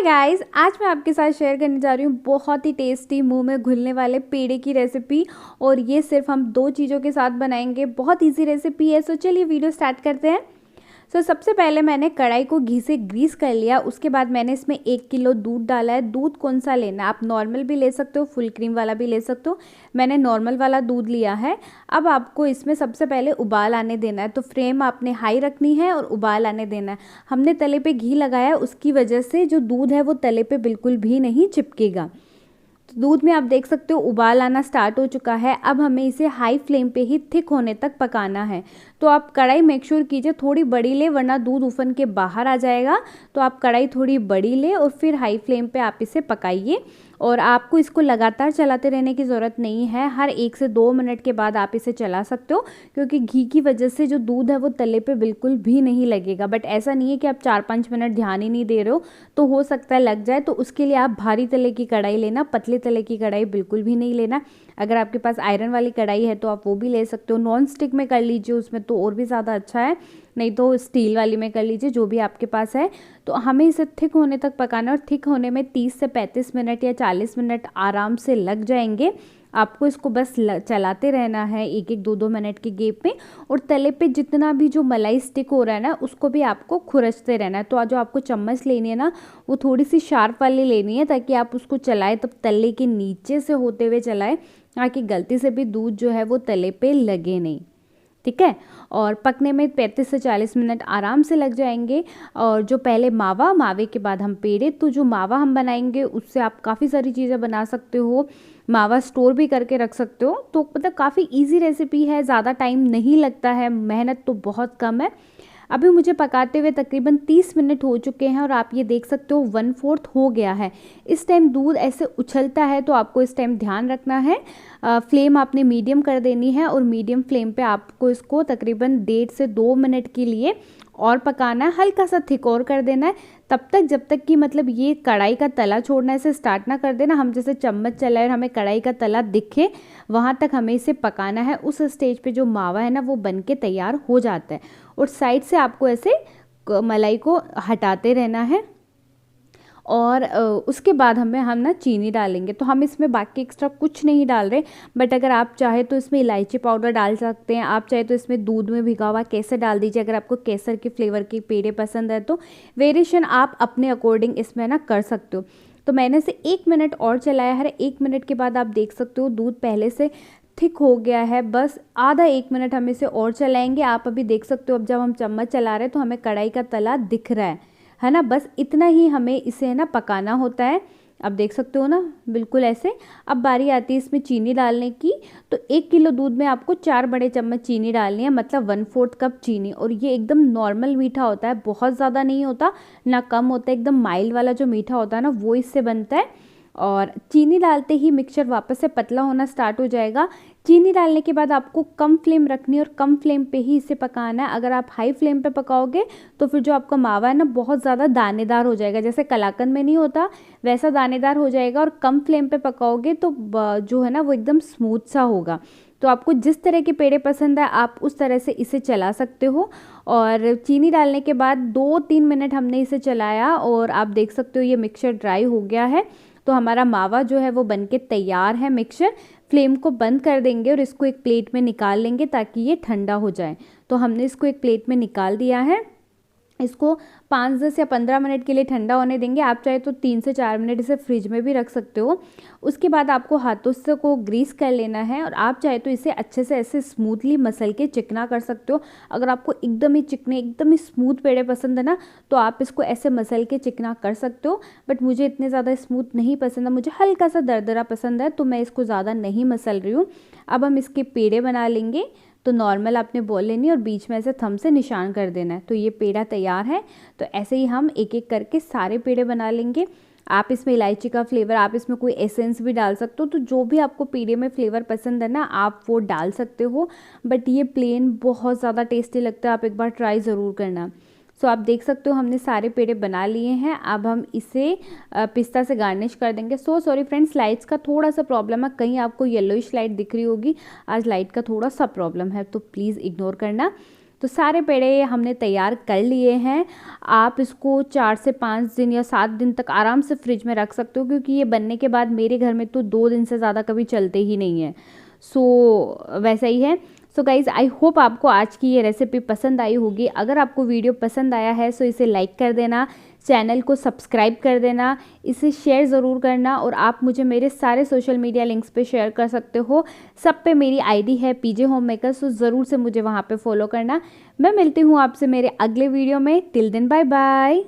Hi guys, आज मैं आपके साथ शेयर करने जा रही हूँ बहुत ही टेस्टी मुंह में घुलने वाले पेड़े की रेसिपी। और ये सिर्फ हम दो चीज़ों के साथ बनाएंगे। बहुत इजी रेसिपी है। सो चलिए वीडियो स्टार्ट करते हैं। सबसे पहले मैंने कढ़ाई को घी से ग्रीस कर लिया। उसके बाद मैंने इसमें 1 किलो दूध डाला है। दूध कौन सा लेना है, आप नॉर्मल भी ले सकते हो, फुल क्रीम वाला भी ले सकते हो। मैंने नॉर्मल वाला दूध लिया है। अब आपको इसमें सबसे पहले उबाल आने देना है। तो फ्लेम आपने हाई रखनी है और उबाल आने देना है। हमने तले पे घी लगाया है, उसकी वजह से जो दूध है वो तले पे बिल्कुल भी नहीं चिपकेगा। तो दूध में आप देख सकते हो उबाल आना स्टार्ट हो चुका है। अब हमें इसे हाई फ्लेम पे ही थिक होने तक पकाना है। तो आप कढ़ाई मेक श्योर कीजिए थोड़ी बड़ी ले, वरना दूध उफन के बाहर आ जाएगा। तो आप कढ़ाई थोड़ी बड़ी ले और फिर हाई फ्लेम पे आप इसे पकाइए। और आपको इसको लगातार चलाते रहने की ज़रूरत नहीं है। हर 1 से 2 मिनट के बाद आप इसे चला सकते हो, क्योंकि घी की वजह से जो दूध है वो तले पे बिल्कुल भी नहीं लगेगा। बट ऐसा नहीं है कि आप 4-5 मिनट ध्यान ही नहीं दे रहे हो, तो हो सकता है लग जाए। तो उसके लिए आप भारी तले की कढ़ाई लेना, पतले तले की कढ़ाई बिल्कुल भी नहीं लेना। अगर आपके पास आयरन वाली कढ़ाई है तो आप वो भी ले सकते हो। नॉन स्टिक में कर लीजिए, उसमें तो और भी ज़्यादा अच्छा है। नहीं तो स्टील वाली में कर लीजिए, जो भी आपके पास है। तो हमें इसे थिक होने तक पकाना है। और थिक होने में 30 से 35 मिनट या 40 मिनट आराम से लग जाएंगे। आपको इसको बस चलाते रहना है 1-1, 2-2 मिनट के गैप में। और तले पे जितना भी जो मलाई स्टिक हो रहा है ना, उसको भी आपको खुरचते रहना है। तो आज जो आपको चम्मच लेनी है ना, वो थोड़ी सी शार्प वाली लेनी है, ताकि आप उसको चलाएं तब तले के नीचे से होते हुए चलाएं, ताकि गलती से भी दूध जो है वो तले पे लगे नहीं। ठीक है। और पकने में 35 से 40 मिनट आराम से लग जाएंगे। और जो पहले मावे के बाद हम पेड़े, तो जो मावा हम बनाएंगे उससे आप काफ़ी सारी चीज़ें बना सकते हो। मावा स्टोर भी करके रख सकते हो। तो मतलब काफ़ी इजी रेसिपी है, ज़्यादा टाइम नहीं लगता है, मेहनत तो बहुत कम है। अभी मुझे पकाते हुए तकरीबन 30 मिनट हो चुके हैं और आप ये देख सकते हो 1/4 हो गया है। इस टाइम दूध ऐसे उछलता है, तो आपको इस टाइम ध्यान रखना है। फ्लेम आपने मीडियम कर देनी है और मीडियम फ्लेम पे आपको इसको तकरीबन 1.5 से 2 मिनट के लिए और पकाना है। हल्का सा थिक और कर देना है, तब तक जब तक कि मतलब ये कढ़ाई का तला छोड़ना से स्टार्ट ना कर देना। हम जैसे चम्मच चलाए और हमें कढ़ाई का तला दिखे, वहाँ तक हमें इसे पकाना है। उस स्टेज पे जो मावा है ना, वो बन के तैयार हो जाता है। और साइड से आपको ऐसे मलाई को हटाते रहना है। और उसके बाद हम ना चीनी डालेंगे। तो हम इसमें बाकी एक्स्ट्रा कुछ नहीं डाल रहे। बट अगर आप चाहे तो इसमें इलायची पाउडर डाल सकते हैं। आप चाहे तो इसमें दूध में भिगा हुआ केसर डाल दीजिए, अगर आपको केसर के फ्लेवर के पेड़े पसंद है तो। वेरिएशन आप अपने अकॉर्डिंग इसमें ना कर सकते हो। तो मैंने इसे 1 मिनट और चलाया। हर 1 मिनट के बाद आप देख सकते हो दूध पहले से थिक हो गया है। बस आधा 1 मिनट हम इसे और चलाएंगे। आप अभी देख सकते हो, अब जब हम चम्मच चला रहे हैं तो हमें कढ़ाई का तला दिख रहा है ना। बस इतना ही हमें इसे ना पकाना होता है। अब देख सकते हो ना, बिल्कुल ऐसे। अब बारी आती है इसमें चीनी डालने की। तो 1 किलो दूध में आपको 4 बड़े चम्मच चीनी डालनी है, मतलब 1/4 कप चीनी। और ये एकदम नॉर्मल मीठा होता है, बहुत ज़्यादा नहीं होता ना कम होता है। एकदम माइल्ड वाला जो मीठा होता है ना, वो इससे बनता है। और चीनी डालते ही मिक्सचर वापस से पतला होना स्टार्ट हो जाएगा। चीनी डालने के बाद आपको कम फ्लेम रखनी है और कम फ्लेम पे ही इसे पकाना है। अगर आप हाई फ्लेम पे पकाओगे तो फिर जो आपका मावा है ना, बहुत ज़्यादा दानेदार हो जाएगा। जैसे कलाकंद में नहीं होता, वैसा दानेदार हो जाएगा। और कम फ्लेम पे पकाओगे तो जो है ना, वो एकदम स्मूथ सा होगा। तो आपको जिस तरह के पेड़े पसंद है, आप उस तरह से इसे चला सकते हो। और चीनी डालने के बाद 2-3 मिनट हमने इसे चलाया और आप देख सकते हो ये मिक्सचर ड्राई हो गया है। तो हमारा मावा जो है वो बनके तैयार है। मिक्सचर फ्लेम को बंद कर देंगे और इसको एक प्लेट में निकाल लेंगे, ताकि ये ठंडा हो जाए। तो हमने इसको एक प्लेट में निकाल दिया है। इसको 5-10 या 15 मिनट के लिए ठंडा होने देंगे। आप चाहे तो 3 से 4 मिनट इसे फ्रिज में भी रख सकते हो। उसके बाद आपको हाथों से को ग्रीस कर लेना है। और आप चाहे तो इसे अच्छे से ऐसे स्मूथली मसल के चिकना कर सकते हो। अगर आपको एकदम ही चिकने, एकदम ही स्मूथ पेड़े पसंद है ना, तो आप इसको ऐसे मसल के चिकना कर सकते हो। बट मुझे इतने ज़्यादा स्मूथ नहीं पसंद है, मुझे हल्का सा दरदरा पसंद है, तो मैं इसको ज़्यादा नहीं मसल रही हूँ। अब हम इसके पेड़े बना लेंगे। तो नॉर्मल आपने बॉल लेनी और बीच में ऐसे थंब से निशान कर देना है। तो ये पेड़ा तैयार है। तो ऐसे ही हम एक एक करके सारे पेड़े बना लेंगे। आप इसमें इलायची का फ्लेवर, आप इसमें कोई एसेंस भी डाल सकते हो। तो जो भी आपको पेड़े में फ्लेवर पसंद है ना, आप वो डाल सकते हो। बट ये प्लेन बहुत ज़्यादा टेस्टी लगता है, आप एक बार ट्राई ज़रूर करना। सो आप देख सकते हो हमने सारे पेड़े बना लिए हैं। अब हम इसे पिस्ता से गार्निश कर देंगे। सॉरी फ्रेंड्स, लाइट्स का थोड़ा सा प्रॉब्लम है, कहीं आपको येलोइश लाइट दिख रही होगी। आज लाइट का थोड़ा सा प्रॉब्लम है, तो प्लीज़ इग्नोर करना। तो सारे पेड़े हमने तैयार कर लिए हैं। आप इसको 4 से 5 दिन या 7 दिन तक आराम से फ्रिज में रख सकते हो, क्योंकि ये बनने के बाद मेरे घर में तो 2 दिन से ज़्यादा कभी चलते ही नहीं है। वैसा ही है। सो गाइज़, आई होप आपको आज की ये रेसिपी पसंद आई होगी। अगर आपको वीडियो पसंद आया है तो इसे लाइक कर देना, चैनल को सब्सक्राइब कर देना, इसे शेयर ज़रूर करना, और आप मुझे मेरे सारे सोशल मीडिया लिंक्स पे शेयर कर सकते हो। सब पे मेरी आईडी है पीजे होममेकर, सो ज़रूर से मुझे वहाँ पे फॉलो करना। मैं मिलती हूँ आपसे मेरे अगले वीडियो में। Till then bye bye.